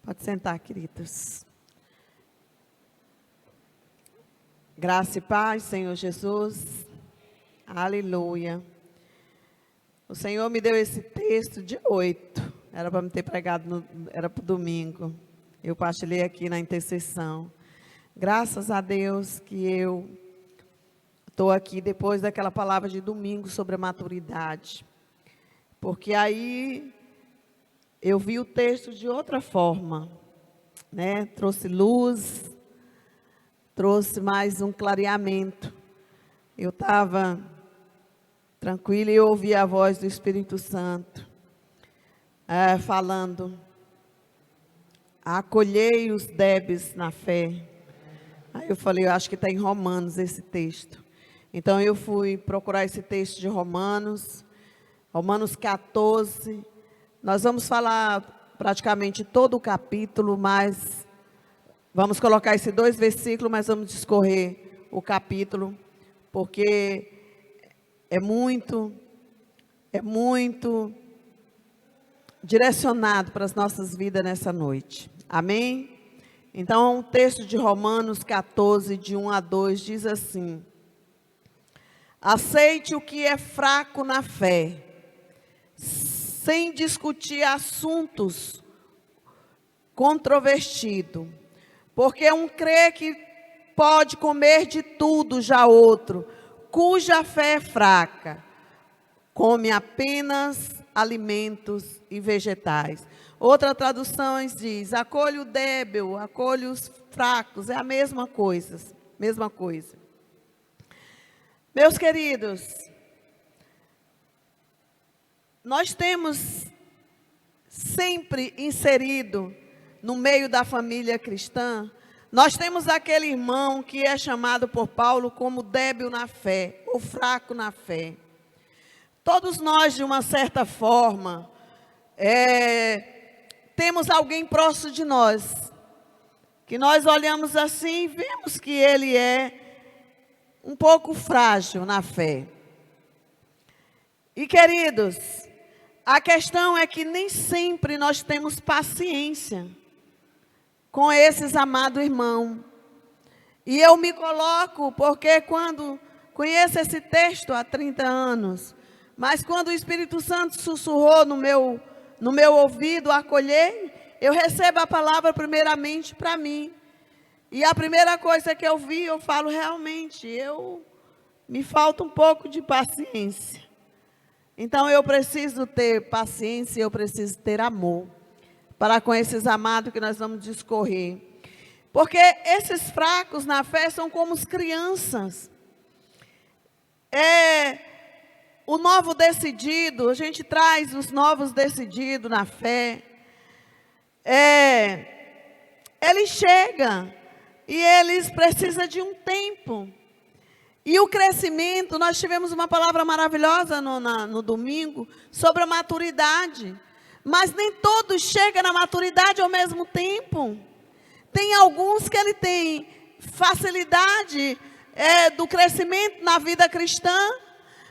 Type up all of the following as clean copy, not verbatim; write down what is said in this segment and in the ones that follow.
Pode sentar, queridos. Graça e paz, Senhor Jesus. Aleluia. O Senhor me deu esse texto de 8. Era para me ter pregado, era para o domingo. Eu partilhei aqui na intercessão. Graças a Deus que eu estou aqui depois daquela palavra de domingo sobre a maturidade. Porque aí eu vi o texto de outra forma, né? Trouxe luz, trouxe mais um clareamento. Eu estava tranquila e eu ouvi a voz do Espírito Santo falando: acolhei os débeis na fé. Aí eu falei, eu acho que está em Romanos esse texto. Então eu fui procurar esse texto de Romanos 14. Nós vamos falar praticamente todo o capítulo, mas vamos colocar esses 2 versículos, mas vamos discorrer o capítulo, porque é muito direcionado para as nossas vidas nessa noite. Amém? Então, o texto de Romanos 14, de 1 a 2, diz assim: aceite o que é fraco na fé, sem discutir assuntos controvertidos, porque um crê que pode comer de tudo, já outro, cuja fé é fraca, come apenas alimentos e vegetais. Outra tradução diz: acolhe o débil, acolhe os fracos, é a mesma coisa, mesma coisa. Meus queridos, nós temos sempre inserido no meio da família cristã, nós temos aquele irmão que é chamado por Paulo como débil na fé, ou fraco na fé. Todos nós, de uma certa forma, temos alguém próximo de nós, que nós olhamos assim e vemos que ele é um pouco frágil na fé. E queridos, a questão é que nem sempre nós temos paciência com esses amados irmãos. E eu me coloco, porque quando conheço esse texto há 30 anos, mas quando o Espírito Santo sussurrou no meu ouvido, acolhei, eu recebo a palavra primeiramente para mim. E a primeira coisa que eu vi, eu falo, realmente, me falta um pouco de paciência. Então eu preciso ter paciência, eu preciso ter amor para com esses amados que nós vamos discorrer. Porque esses fracos na fé são como as crianças. O novo decidido, a gente traz os novos decididos na fé. Ele chega e eles precisam de um tempo. E o crescimento, nós tivemos uma palavra maravilhosa no domingo sobre a maturidade. Mas nem todos chegam na maturidade ao mesmo tempo. Tem alguns que ele tem facilidade do crescimento na vida cristã,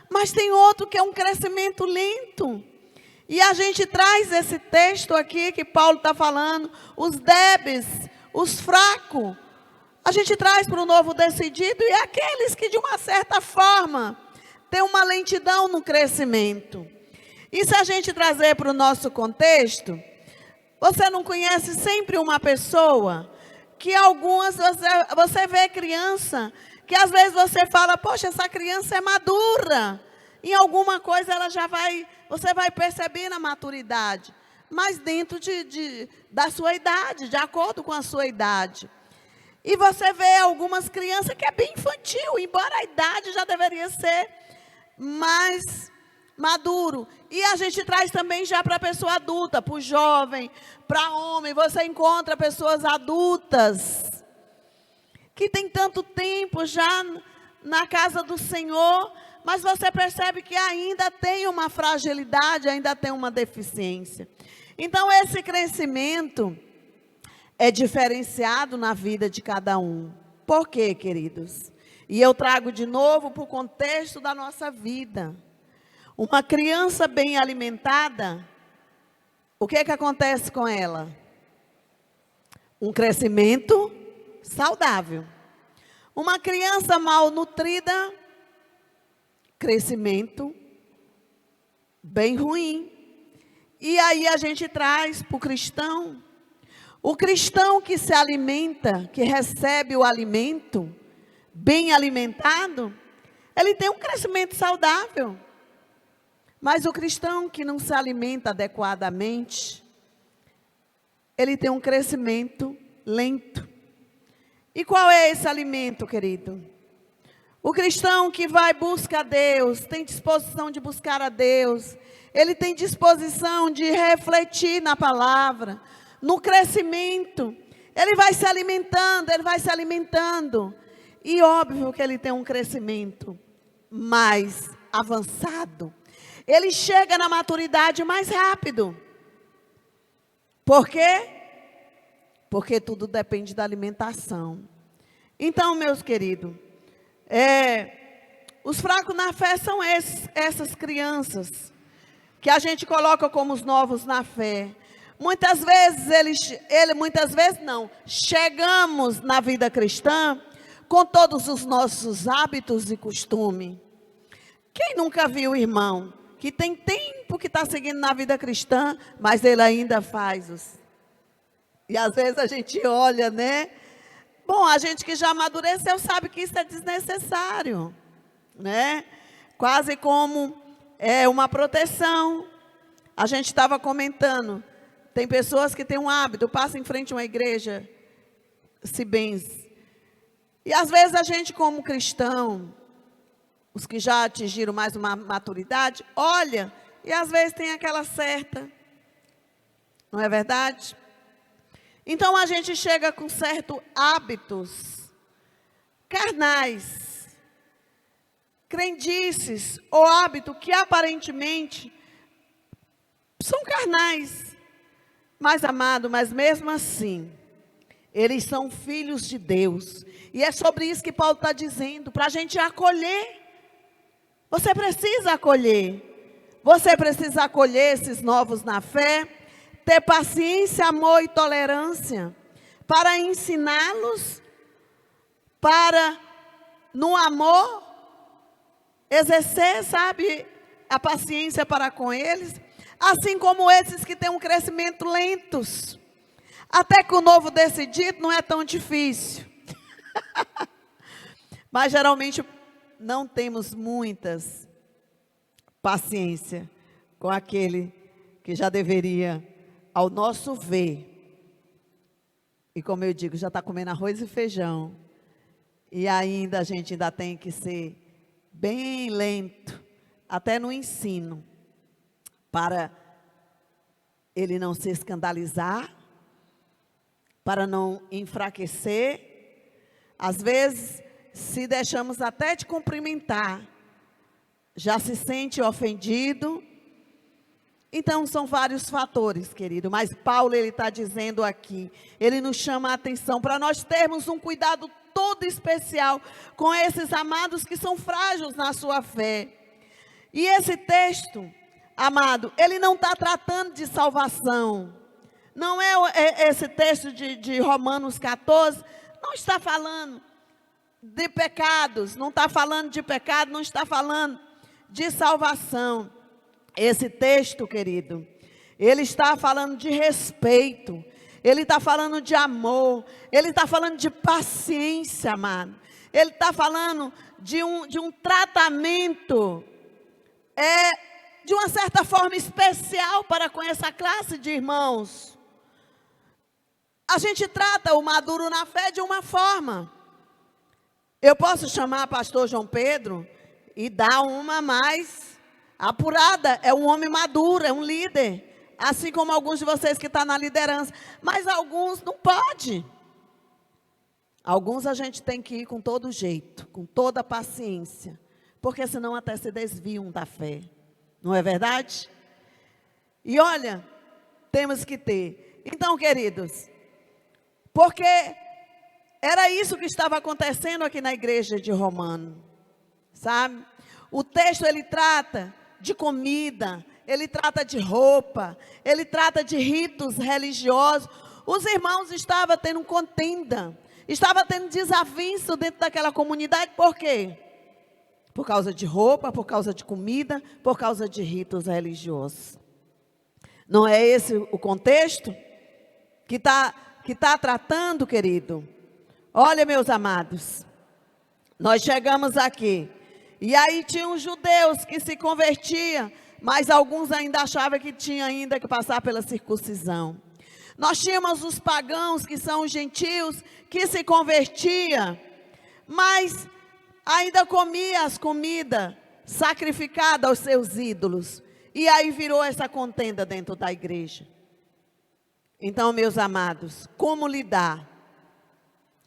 mas tem outro que é um crescimento lento. E a gente traz esse texto aqui que Paulo está falando, os débeis, os fracos. A gente traz para o novo decidido e aqueles que de uma certa forma têm uma lentidão no crescimento. E se a gente trazer para o nosso contexto, você não conhece sempre uma pessoa que algumas, você vê criança, que às vezes você fala, poxa, essa criança é madura. Em alguma coisa você vai perceber na maturidade, mas dentro da sua idade, de acordo com a sua idade. E você vê algumas crianças que é bem infantil, embora a idade já deveria ser mais maduro. E a gente traz também já para a pessoa adulta, para o jovem, para homem. Você encontra pessoas adultas que tem tanto tempo já na casa do Senhor, mas você percebe que ainda tem uma fragilidade, ainda tem uma deficiência. Então esse crescimento é diferenciado na vida de cada um. Por quê, queridos? E eu trago de novo para o contexto da nossa vida. Uma criança bem alimentada, o que acontece com ela? Um crescimento saudável. Uma criança mal nutrida, crescimento bem ruim. E aí a gente traz para o cristão que se alimenta, que recebe o alimento, bem alimentado, ele tem um crescimento saudável. Mas o cristão que não se alimenta adequadamente, ele tem um crescimento lento. E qual é esse alimento, querido? O cristão que vai buscar a Deus, tem disposição de buscar a Deus, ele tem disposição de refletir na palavra, no crescimento, ele vai se alimentando, e óbvio que ele tem um crescimento mais avançado, ele chega na maturidade mais rápido. Por quê? Porque tudo depende da alimentação. Então, meus queridos, os fracos na fé são essas crianças, que a gente coloca como os novos na fé. Muitas vezes, chegamos na vida cristã com todos os nossos hábitos e costumes. Quem nunca viu o irmão que tem tempo que está seguindo na vida cristã, mas ele ainda faz os... E às vezes a gente olha, né? Bom, a gente que já amadureceu sabe que isso é desnecessário, né? Quase como uma proteção. A gente estava comentando, tem pessoas que têm um hábito, passam em frente a uma igreja, se benze. E às vezes a gente como cristão, os que já atingiram mais uma maturidade, olha, e às vezes tem aquela certa, não é verdade? Então a gente chega com certos hábitos carnais, crendices ou hábitos que aparentemente são carnais. Mas amado, mas mesmo assim, eles são filhos de Deus. E é sobre isso que Paulo está dizendo, para a gente acolher. Você precisa acolher. Você precisa acolher esses novos na fé, ter paciência, amor e tolerância, para ensiná-los, para, no amor, exercer, sabe, a paciência para com eles, assim como esses que têm um crescimento lentos. Até que o novo decidido não é tão difícil. Mas geralmente não temos muitas paciência com aquele que já deveria, ao nosso ver, e como eu digo, já está comendo arroz e feijão, e ainda a gente ainda tem que ser bem lento, até no ensino, para ele não se escandalizar, para não enfraquecer. Às vezes, se deixamos até de cumprimentar, já se sente ofendido. Então, são vários fatores, querido, mas Paulo, ele está dizendo aqui, ele nos chama a atenção para nós termos um cuidado todo especial com esses amados que são frágeis na sua fé. E esse texto, amado, ele não está tratando de salvação. Não é esse texto de Romanos 14, não está falando de pecados, não está falando de pecado, não está falando de salvação. Esse texto, querido, ele está falando de respeito, ele está falando de amor, ele está falando de paciência, amado. Ele está falando de um tratamento, de uma certa forma especial para com essa classe de irmãos. A gente trata o maduro na fé de uma forma. Eu posso chamar pastor João Pedro e dar uma mais apurada, é um homem maduro, é um líder, assim como alguns de vocês que estão na liderança, mas alguns não pode. Alguns a gente tem que ir com todo jeito, com toda a paciência, porque senão até se desviam da fé, não é verdade? E olha, temos que ter. Então, queridos, porque era isso que estava acontecendo aqui na igreja de Romano, sabe? O texto, ele trata de comida, ele trata de roupa, ele trata de ritos religiosos, Os irmãos estavam tendo contenda, estavam tendo desavenço dentro daquela comunidade. Por quê? Por causa de roupa, por causa de comida, por causa de ritos religiosos. Não é esse o contexto que tá tratando, querido? Olha, meus amados, nós chegamos aqui, e aí tinham judeus que se convertiam, mas alguns ainda achavam que tinha ainda que passar pela circuncisão. Nós tínhamos os pagãos, que são os gentios, que se convertiam, mas ainda comia as comidas sacrificadas aos seus ídolos. E aí virou essa contenda dentro da igreja. Então, meus amados, como lidar?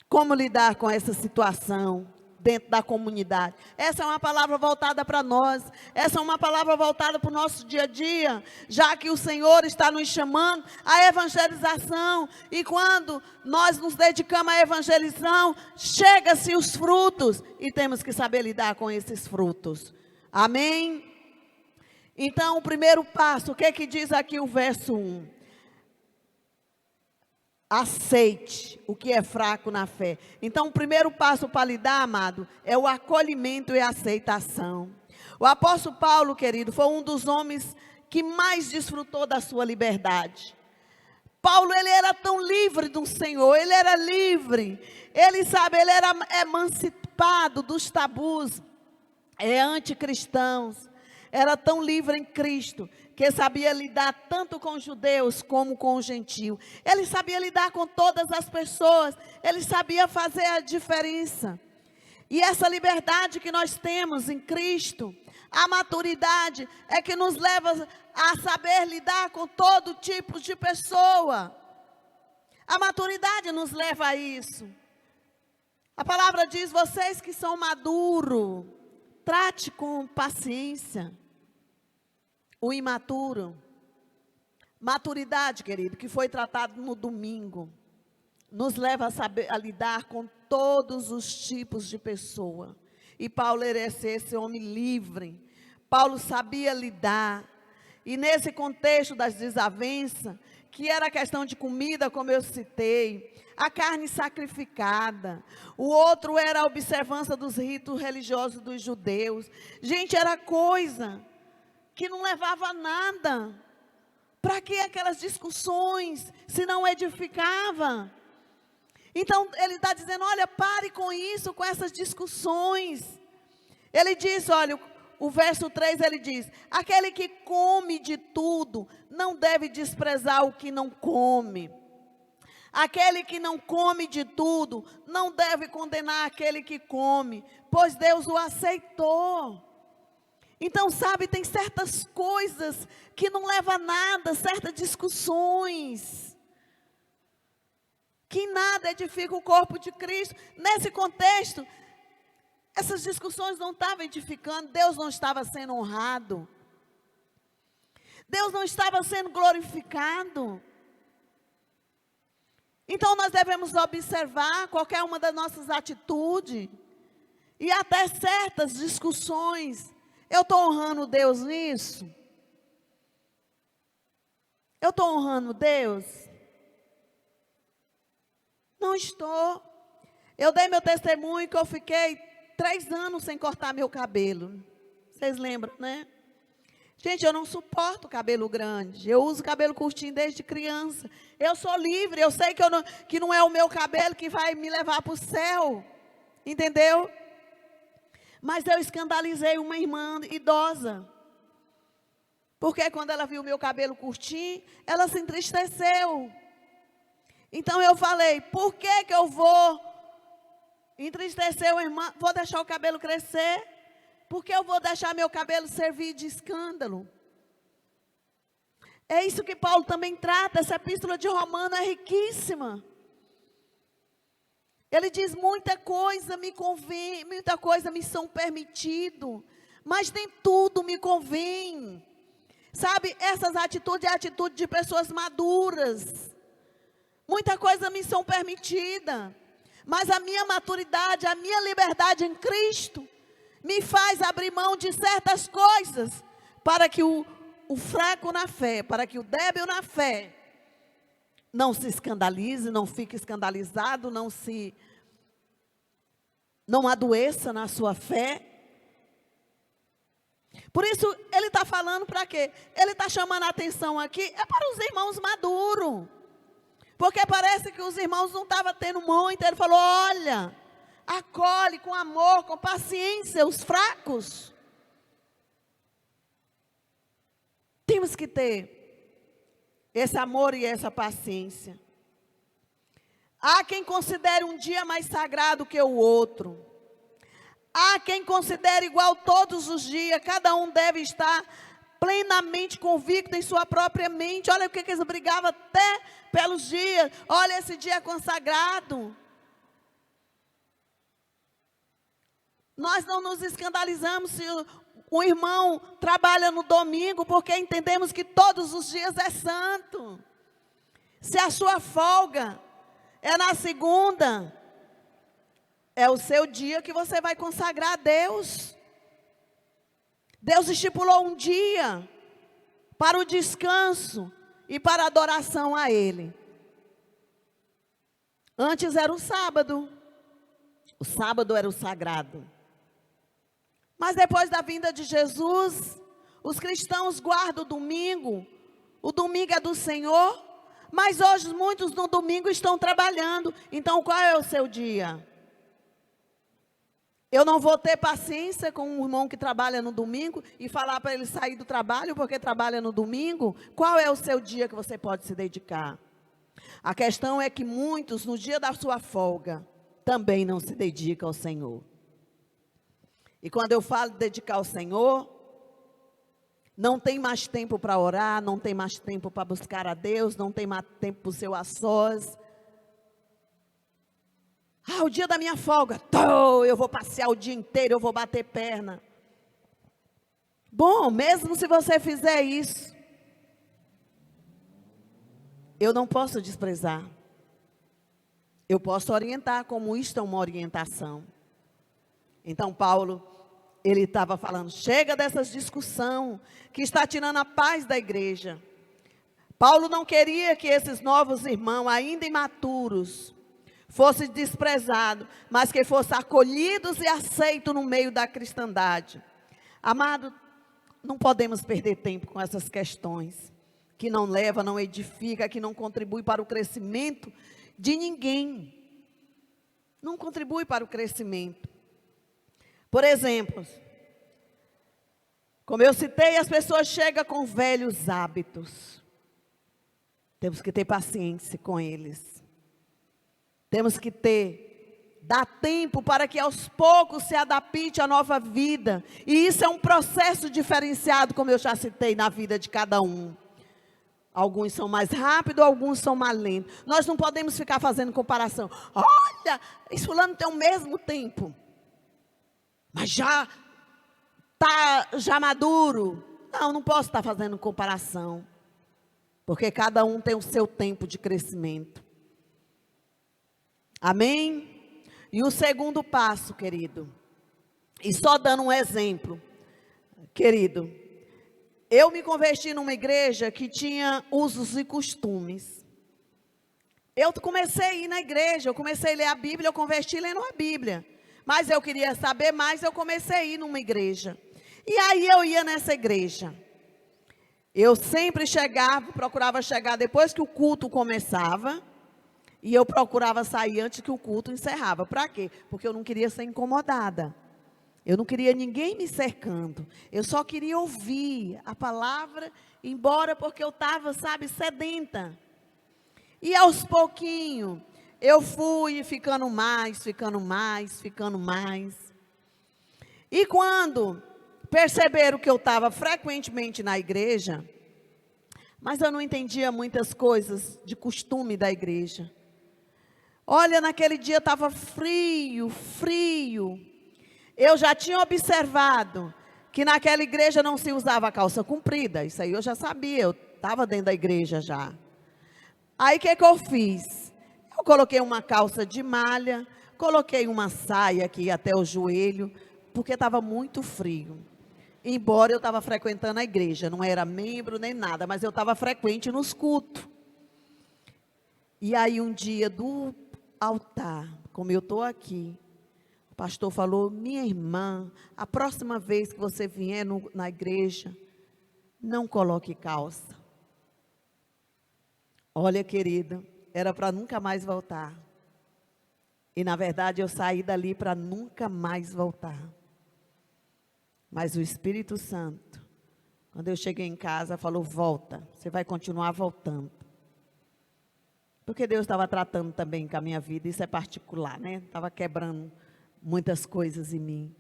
Como lidar com essa situação dentro da comunidade? Essa é uma palavra voltada para nós. Essa é uma palavra voltada para o nosso dia a dia. Já que o Senhor está nos chamando à evangelização. E quando nós nos dedicamos à evangelização, chega-se os frutos. E temos que saber lidar com esses frutos. Amém? Então, o primeiro passo, o que é que diz aqui o verso 1? Aceite o que é fraco na fé. Então, o primeiro passo para lidar, amado, é o acolhimento e a aceitação. O apóstolo Paulo, querido, foi um dos homens que mais desfrutou da sua liberdade. Paulo, ele era tão livre do Senhor, ele era livre. Ele era emancipado dos tabus anticristãos. Era tão livre em Cristo, que sabia lidar tanto com os judeus como com o gentio. Ele sabia lidar com todas as pessoas. Ele sabia fazer a diferença. E essa liberdade que nós temos em Cristo, a maturidade, é que nos leva a saber lidar com todo tipo de pessoa. A maturidade nos leva a isso. A palavra diz, vocês que são maduros, trate com paciência o imaturo. Maturidade, querido, que foi tratado no domingo, nos leva a saber a lidar com todos os tipos de pessoa. E Paulo era esse homem livre. Paulo sabia lidar. E nesse contexto das desavenças, que era a questão de comida, como eu citei, a carne sacrificada, o outro era a observância dos ritos religiosos dos judeus. Gente, era coisa que não levava a nada. Para que aquelas discussões, se não edificava? Então, ele está dizendo, olha, pare com isso, com essas discussões. Ele diz, olha, o verso 3, ele diz, aquele que come de tudo, não deve desprezar o que não come. Aquele que não come de tudo, não deve condenar aquele que come, pois Deus o aceitou. Então, sabe, tem certas coisas que não levam a nada, certas discussões, que em nada edifica o corpo de Cristo. Nesse contexto, essas discussões não estavam edificando, Deus não estava sendo honrado, Deus não estava sendo glorificado. Então, nós devemos observar qualquer uma das nossas atitudes, e até certas discussões. Eu estou honrando Deus nisso? Eu estou honrando Deus? Não estou. Eu dei meu testemunho que eu fiquei 3 anos sem cortar meu cabelo. Vocês lembram, né? Gente, eu não suporto cabelo grande. Eu uso cabelo curtinho desde criança. Eu sou livre. Eu sei que não é o meu cabelo que vai me levar para o céu. Entendeu? Mas eu escandalizei uma irmã idosa. Porque quando ela viu o meu cabelo curtinho, ela se entristeceu. Então eu falei, por que eu vou entristecer uma irmã? Vou deixar o cabelo crescer? Porque eu vou deixar meu cabelo servir de escândalo? É isso que Paulo também trata. Essa epístola de Romano é riquíssima. Ele diz, muita coisa me convém, muita coisa me são permitido, mas nem tudo me convém. Sabe, essas atitudes é atitude de pessoas maduras. Muita coisa me são permitida, mas a minha maturidade, a minha liberdade em Cristo, me faz abrir mão de certas coisas, para que o fraco na fé, para que o débil na fé, Não se escandalize, não fique escandalizado, não adoeça na sua fé. Por isso, ele está falando para quê? Ele está chamando a atenção aqui, é para os irmãos maduros. Porque parece que os irmãos não estavam tendo muito. Ele falou, olha, acolhe com amor, com paciência os fracos. Temos que ter esse amor e essa paciência. Há quem considere um dia mais sagrado que o outro. Há quem considere igual todos os dias. Cada um deve estar plenamente convicto em sua própria mente. Olha o que eles brigavam até pelos dias. Olha, esse dia é consagrado. Nós não nos escandalizamos se o irmão trabalha no domingo, porque entendemos que todos os dias é santo. Se a sua folga é na segunda, é o seu dia que você vai consagrar a Deus. Deus estipulou um dia para o descanso e para a adoração a Ele. Antes era o sábado. O sábado era o sagrado. Mas depois da vinda de Jesus, os cristãos guardam o domingo. O domingo é do Senhor. Mas hoje muitos no domingo estão trabalhando. Então qual é o seu dia? Eu não vou ter paciência com um irmão que trabalha no domingo e falar para ele sair do trabalho porque trabalha no domingo. Qual é o seu dia que você pode se dedicar? A questão é que muitos, no dia da sua folga, também não se dedicam ao Senhor. E quando eu falo de dedicar ao Senhor, não tem mais tempo para orar, não tem mais tempo para buscar a Deus, não tem mais tempo para o seu a sós. O dia da minha folga, eu vou passear o dia inteiro, eu vou bater perna. Bom, mesmo se você fizer isso, eu não posso desprezar. Eu posso orientar, como isto é uma orientação. Então Paulo, ele estava falando, chega dessas discussões que está tirando a paz da igreja. Paulo não queria que esses novos irmãos, ainda imaturos, fossem desprezados, mas que fossem acolhidos e aceitos no meio da cristandade. Amado, não podemos perder tempo com essas questões, que não leva, não edifica, que não contribui para o crescimento de ninguém. Não contribui para o crescimento. Por exemplo, como eu citei, as pessoas chegam com velhos hábitos. Temos que ter paciência com eles. Temos que dar tempo para que aos poucos se adapte à nova vida. E isso é um processo diferenciado, como eu já citei, na vida de cada um. Alguns são mais rápidos, alguns são mais lentos. Nós não podemos ficar fazendo comparação. Olha, esse fulano tem o mesmo tempo, mas já está maduro. Não posso estar fazendo comparação. Porque cada um tem o seu tempo de crescimento. Amém? E o segundo passo, querido, e só dando um exemplo, querido, eu me converti numa igreja que tinha usos e costumes. Eu comecei a ir na igreja, eu comecei a ler a Bíblia, eu converti lendo a Bíblia. Mas eu queria saber mais, eu comecei a ir numa igreja. E aí eu ia nessa igreja. Eu sempre chegava, procurava chegar depois que o culto começava. E eu procurava sair antes que o culto encerrava. Para quê? Porque eu não queria ser incomodada. Eu não queria ninguém me cercando. Eu só queria ouvir a palavra, embora porque eu estava, sedenta. E aos pouquinhos, eu fui ficando mais. E quando perceberam que eu estava frequentemente na igreja, mas eu não entendia muitas coisas de costume da igreja. Olha, naquele dia estava frio. Eu já tinha observado que naquela igreja não se usava calça comprida. Isso aí eu já sabia, eu estava dentro da igreja já. Aí o que eu fiz? Eu coloquei uma calça de malha, coloquei uma saia aqui até o joelho, porque estava muito frio. Embora eu estava frequentando a igreja, não era membro nem nada, mas eu estava frequente nos cultos. E aí um dia do altar, como eu estou aqui, o pastor falou: minha irmã, a próxima vez que você vier na igreja, não coloque calça. Olha, querida, era para nunca mais voltar. E na verdade eu saí dali para nunca mais voltar. Mas o Espírito Santo, quando eu cheguei em casa, falou: volta, você vai continuar voltando. Porque Deus estava tratando também com a minha vida, isso é particular, né? Estava quebrando muitas coisas em mim.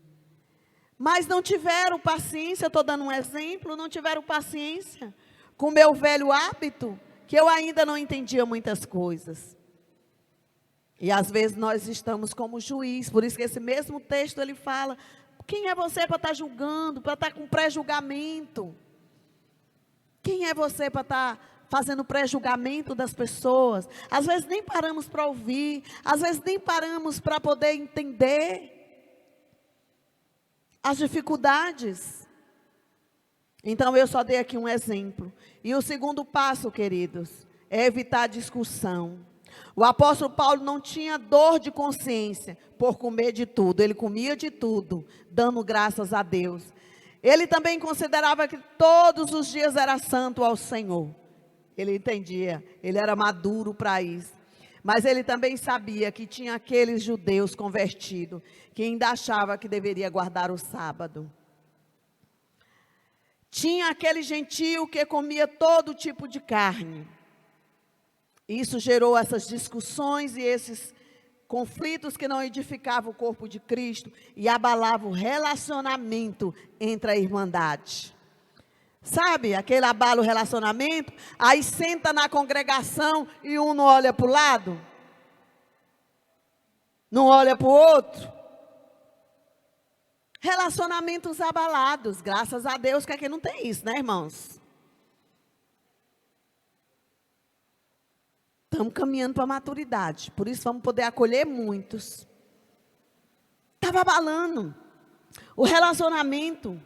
Mas não tiveram paciência, estou dando um exemplo, não tiveram paciência com o meu velho hábito, que eu ainda não entendia muitas coisas. E às vezes nós estamos como juiz, por isso que esse mesmo texto ele fala: quem é você para estar julgando, para estar com pré-julgamento? Quem é você para estar fazendo pré-julgamento das pessoas? Às vezes nem paramos para ouvir, às vezes nem paramos para poder entender as dificuldades. Então eu só dei aqui um exemplo. E o segundo passo, queridos, é evitar discussão. O apóstolo Paulo não tinha dor de consciência por comer de tudo. Ele comia de tudo, dando graças a Deus. Ele também considerava que todos os dias era santo ao Senhor. Ele entendia, ele era maduro para isso. Mas ele também sabia que tinha aqueles judeus convertidos que ainda achavam que deveria guardar o sábado. Tinha aquele gentio que comia todo tipo de carne. Isso gerou essas discussões e esses conflitos que não edificavam o corpo de Cristo e abalavam o relacionamento entre a irmandade. Sabe, aquele abala o relacionamento, aí senta na congregação e um não olha para o lado, não olha para o outro. Relacionamentos abalados, graças a Deus que aqui não tem isso, né, irmãos? Estamos caminhando para a maturidade, por isso vamos poder acolher muitos. Estava abalando o relacionamento.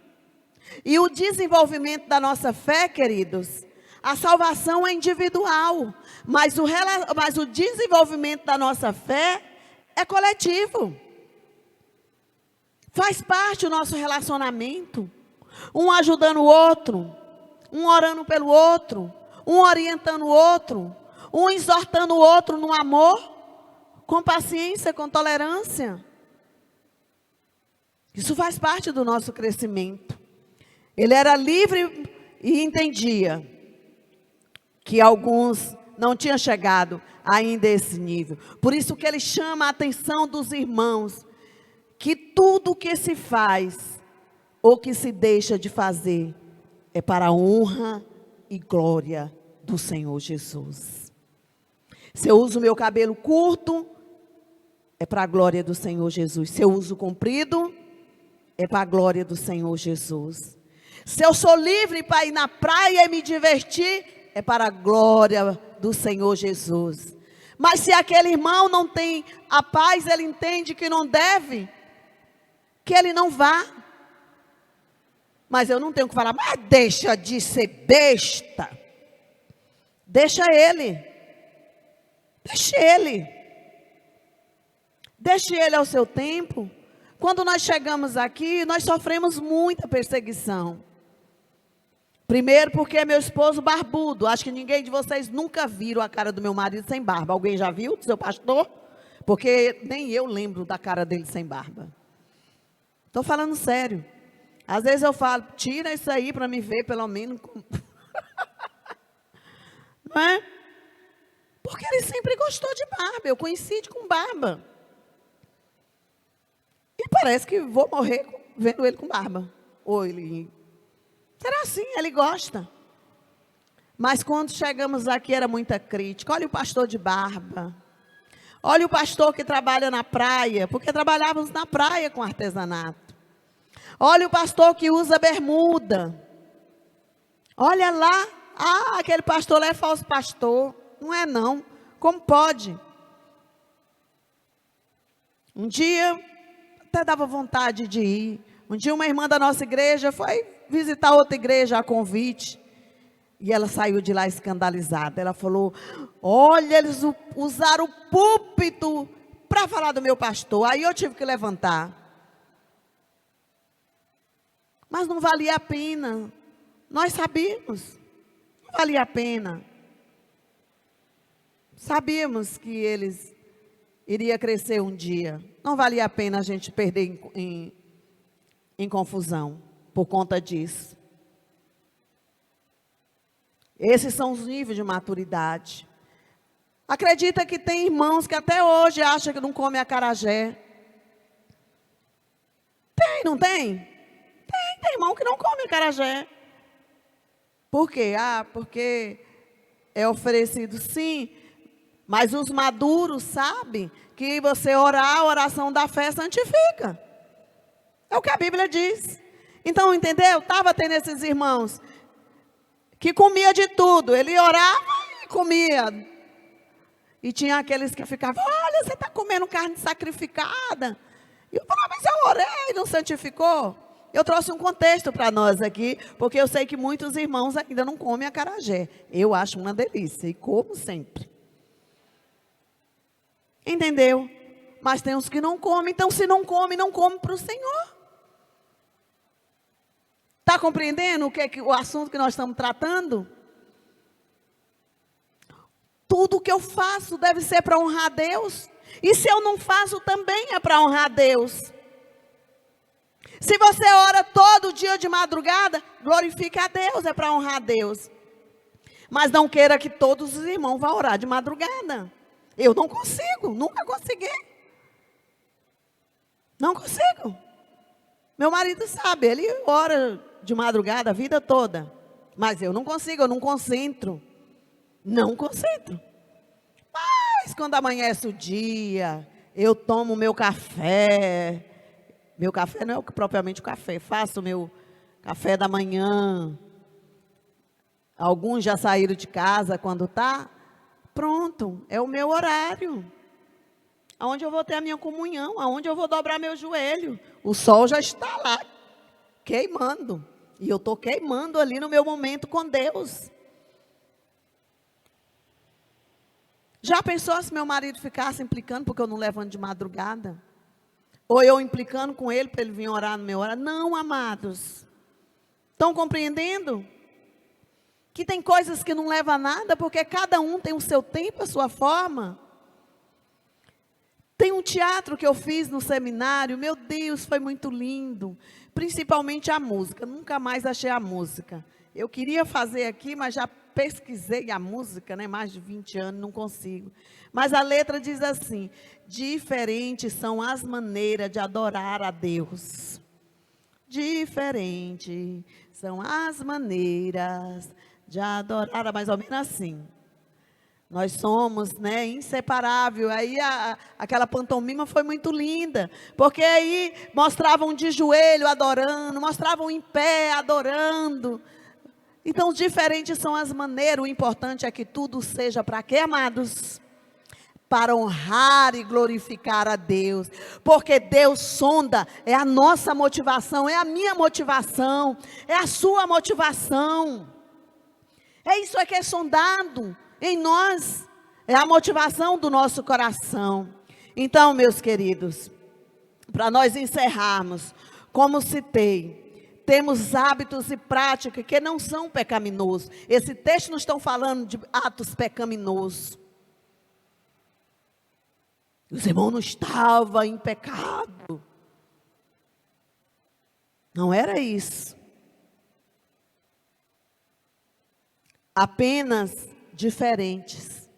E o desenvolvimento da nossa fé, queridos, a salvação é individual, mas o desenvolvimento da nossa fé é coletivo. Faz parte do nosso relacionamento, um ajudando o outro, um orando pelo outro, um orientando o outro, um exortando o outro no amor, com paciência, com tolerância. Isso faz parte do nosso crescimento. Ele era livre e entendia que alguns não tinham chegado ainda a esse nível. Por isso que ele chama a atenção dos irmãos, que tudo que se faz ou que se deixa de fazer é para a honra e glória do Senhor Jesus. Se eu uso meu cabelo curto, é para a glória do Senhor Jesus. Se eu uso comprido, é para a glória do Senhor Jesus. Se eu sou livre para ir na praia e me divertir, é para a glória do Senhor Jesus. Mas se aquele irmão não tem a paz, ele entende que não deve, que ele não vá. Mas eu não tenho que falar: mas deixa de ser besta. Deixa ele. Deixe ele. Deixe ele ao seu tempo. Quando nós chegamos aqui, nós sofremos muita perseguição. Primeiro porque é meu esposo barbudo. Acho que ninguém de vocês nunca viram a cara do meu marido sem barba. Alguém já viu, do seu pastor? Porque nem eu lembro da cara dele sem barba. Estou falando sério. Às vezes eu falo: tira isso aí para me ver pelo menos. Não é? Porque ele sempre gostou de barba. Eu coincidi com barba. E parece que vou morrer vendo ele com barba. Ou ele... Será assim? Ele gosta. Mas quando chegamos aqui era muita crítica. Olha o pastor de barba. Olha o pastor que trabalha na praia. Porque trabalhávamos na praia com artesanato. Olha o pastor que usa bermuda. Olha lá. Ah, aquele pastor lá é falso pastor. Não é não. Como pode? Um dia... até dava vontade de ir. Um dia uma irmã da nossa igreja foi visitar outra igreja a convite. E ela saiu de lá escandalizada. Ela falou: olha, eles usaram o púlpito para falar do meu pastor. Aí eu tive que levantar. Mas não valia a pena. Nós sabíamos. Não valia a pena. Sabíamos que eles iriam crescer um dia. Não valia a pena a gente perder em confusão por conta disso. Esses são os níveis de maturidade. Acredita que tem irmãos que até hoje acham que não comem acarajé? Tem, não tem? Tem irmão que não come acarajé. Por quê? Porque é oferecido, sim. Mas os maduros sabem que você orar, a oração da fé santifica. É o que a Bíblia diz. Então, entendeu? Estava tendo esses irmãos que comia de tudo. Ele orava e comia. E tinha aqueles que ficavam: olha, você está comendo carne sacrificada. E eu falava: mas eu orei e não santificou. Eu trouxe um contexto para nós aqui, porque eu sei que muitos irmãos ainda não comem acarajé. Eu acho uma delícia e como sempre. Entendeu? Mas tem uns que não comem. Então, se não come, não come para o Senhor. Está compreendendo o assunto que nós estamos tratando? Tudo que eu faço deve ser para honrar a Deus. E se eu não faço, também é para honrar a Deus. Se você ora todo dia de madrugada, glorifique a Deus, é para honrar a Deus. Mas não queira que todos os irmãos vão orar de madrugada. Eu não consigo, nunca consegui. Não consigo. Meu marido sabe, ele ora de madrugada a vida toda. Mas eu não consigo, eu não concentro. Não concentro. Mas quando amanhece o dia, eu tomo meu café. Meu café não é propriamente o café. Faço o meu café da manhã. Alguns já saíram de casa quando está. Pronto, é o meu horário. Aonde eu vou ter a minha comunhão, aonde eu vou dobrar meu joelho. O sol já está lá, queimando. E eu estou queimando ali no meu momento com Deus. Já pensou se meu marido ficasse implicando porque eu não levanto de madrugada? Ou eu implicando com ele para ele vir orar no meu horário? Não, amados. Estão compreendendo? Que tem coisas que não levam a nada, porque cada um tem o seu tempo, a sua forma. Tem um teatro que eu fiz no seminário, meu Deus, foi muito lindo. Principalmente a música, nunca mais achei a música. Eu queria fazer aqui, mas já pesquisei a música, né? Mais de 20 anos, não consigo. Mas a letra diz assim: diferentes são as maneiras de adorar a Deus. Diferentes são as maneiras de adorar, mais ou menos assim. Nós somos, né, inseparável. Aí aquela pantomima foi muito linda, porque aí mostravam de joelho adorando, mostravam em pé adorando. Então, diferentes são as maneiras. O importante é que tudo seja para quê, amados? Para honrar e glorificar a Deus, porque Deus sonda, é a nossa motivação, é a minha motivação, é a sua motivação. É isso que é sondado em nós, é a motivação do nosso coração. Então, meus queridos, para nós encerrarmos, como citei, temos hábitos e práticas que não são pecaminosos. Esse texto não está falando de atos pecaminosos. Os irmãos não estavam em pecado. Não era isso. Apenas diferentes.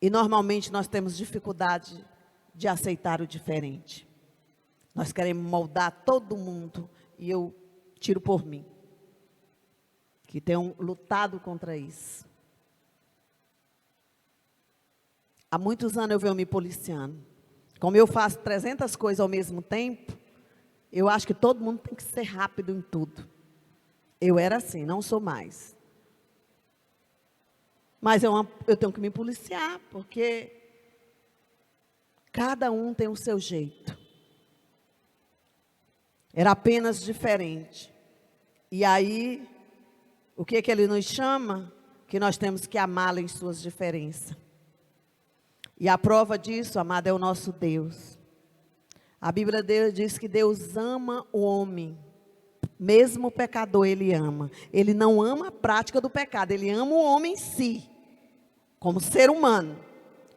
E normalmente nós temos dificuldade de aceitar o diferente. Nós queremos moldar todo mundo. E eu tiro por mim, que tenho lutado contra isso. Há muitos anos eu venho me policiando. Como eu faço 300 coisas ao mesmo tempo, eu acho que todo mundo tem que ser rápido em tudo. Eu era assim, não sou mais. Mas eu tenho que me policiar, porque cada um tem o seu jeito. Era apenas diferente. E aí, O que que ele nos chama? Que nós temos que amá-lo em suas diferenças. E a prova disso, amado, é o nosso Deus. A Bíblia diz que Deus ama o homem. Mesmo o pecador ele ama. Ele não ama a prática do pecado, ele ama o homem em si, como ser humano,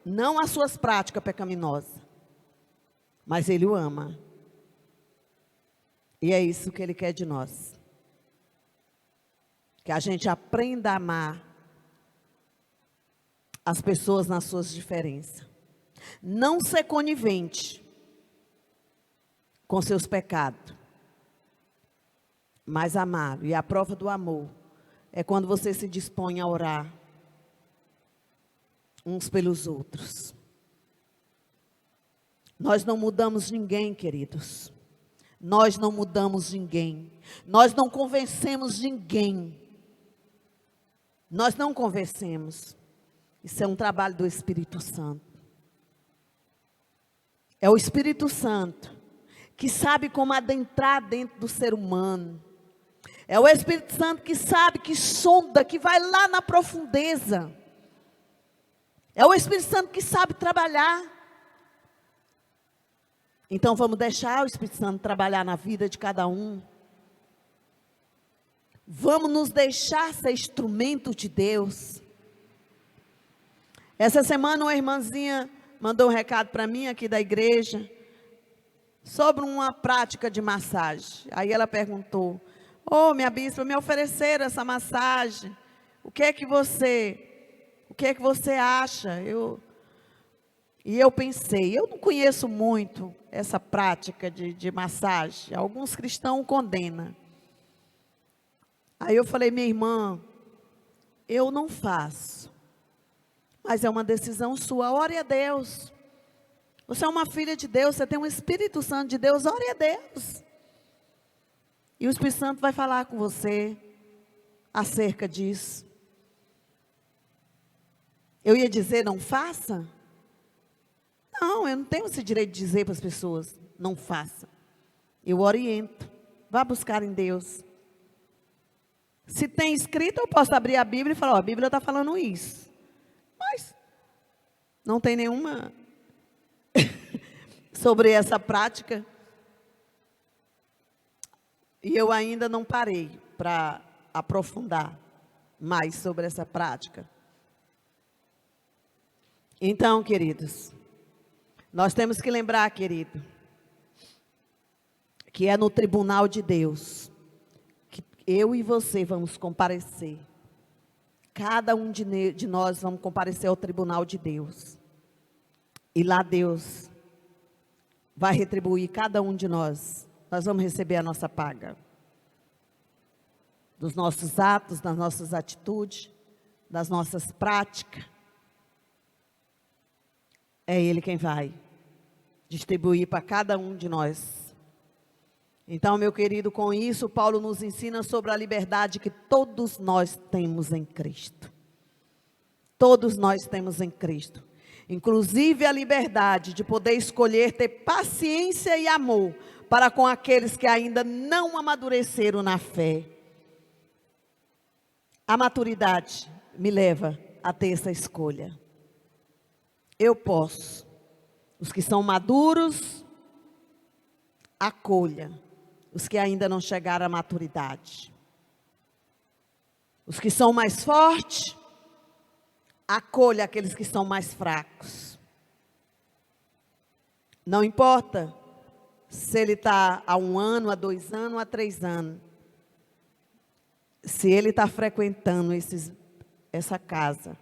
não as suas práticas pecaminosas, mas ele o ama. E é isso que ele quer de nós, que a gente aprenda a amar as pessoas nas suas diferenças, não ser conivente com seus pecados, mas amar. E a prova do amor é quando você se dispõe a orar uns pelos outros. Nós não mudamos ninguém, queridos. Nós não mudamos ninguém. Nós não convencemos ninguém. Nós não convencemos. Isso é um trabalho do Espírito Santo. É o Espírito Santo que sabe como adentrar dentro do ser humano. É o Espírito Santo que sabe, que sonda, que vai lá na profundeza. É o Espírito Santo que sabe trabalhar. Então vamos deixar o Espírito Santo trabalhar na vida de cada um. Vamos nos deixar ser instrumento de Deus. Essa semana uma irmãzinha mandou um recado para mim aqui da igreja sobre uma prática de massagem. Aí ela perguntou: "Ô, minha bispa, me ofereceram essa massagem. O que é que você acha?" E eu pensei, eu não conheço muito essa prática de massagem. Alguns cristãos condenam. Aí eu falei: "Minha irmã, eu não faço. Mas é uma decisão sua. Ore a Deus. Você é uma filha de Deus, você tem um Espírito Santo de Deus, ore a Deus. E o Espírito Santo vai falar com você acerca disso." Eu ia dizer: "Não faça"? Não, eu não tenho esse direito de dizer para as pessoas: "Não faça". Eu oriento. Vá buscar em Deus. Se tem escrito, eu posso abrir a Bíblia e falar: "Ó, a Bíblia está falando isso". Mas não tem nenhuma sobre essa prática. E eu ainda não parei para aprofundar mais sobre essa prática. Então, queridos, nós temos que lembrar, querido, que é no tribunal de Deus que eu e você vamos comparecer. Cada um de nós vamos comparecer ao tribunal de Deus. E lá Deus vai retribuir cada um de nós. Nós vamos receber a nossa paga. Dos nossos atos, das nossas atitudes, das nossas práticas. É Ele quem vai distribuir para cada um de nós. Então, meu querido, com isso, Paulo nos ensina sobre a liberdade que todos nós temos em Cristo. Todos nós temos em Cristo. Inclusive a liberdade de poder escolher ter paciência e amor para com aqueles que ainda não amadureceram na fé. A maturidade me leva a ter essa escolha. Eu posso. Os que são maduros, acolha. Os que ainda não chegaram à maturidade. Os que são mais fortes, acolha aqueles que são mais fracos. Não importa se ele está há 1 ano, há 2 anos, há 3 anos. Se ele está frequentando essa casa,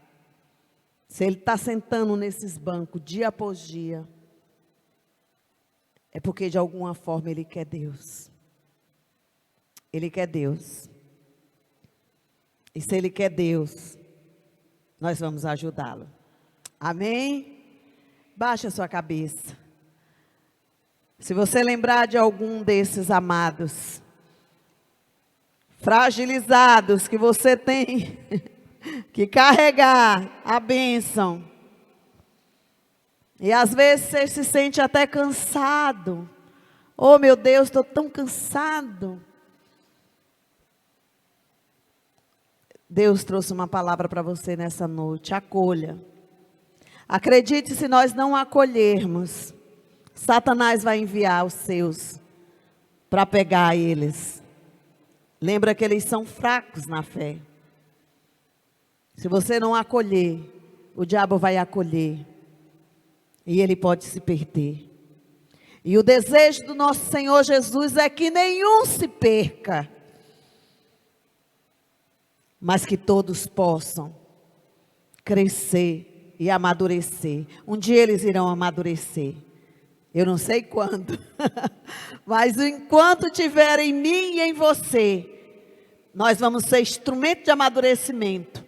se ele está sentando nesses bancos dia após dia, é porque de alguma forma ele quer Deus. Ele quer Deus. E se ele quer Deus, nós vamos ajudá-lo. Amém? Baixa a sua cabeça. Se você lembrar de algum desses amados, fragilizados, que você tem que carregar a bênção. E às vezes você se sente até cansado. Oh, meu Deus, estou tão cansado. Deus trouxe uma palavra para você nessa noite. Acolha. Acredite, se nós não acolhermos, Satanás vai enviar os seus para pegar eles. Lembra que eles são fracos na fé. Se você não acolher, o diabo vai acolher. E ele pode se perder. E o desejo do nosso Senhor Jesus é que nenhum se perca, mas que todos possam crescer e amadurecer. Um dia eles irão amadurecer. Eu não sei quando, mas enquanto tiver em mim e em você, nós vamos ser instrumento de amadurecimento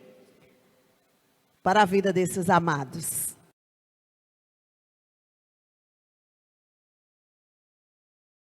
para a vida desses amados.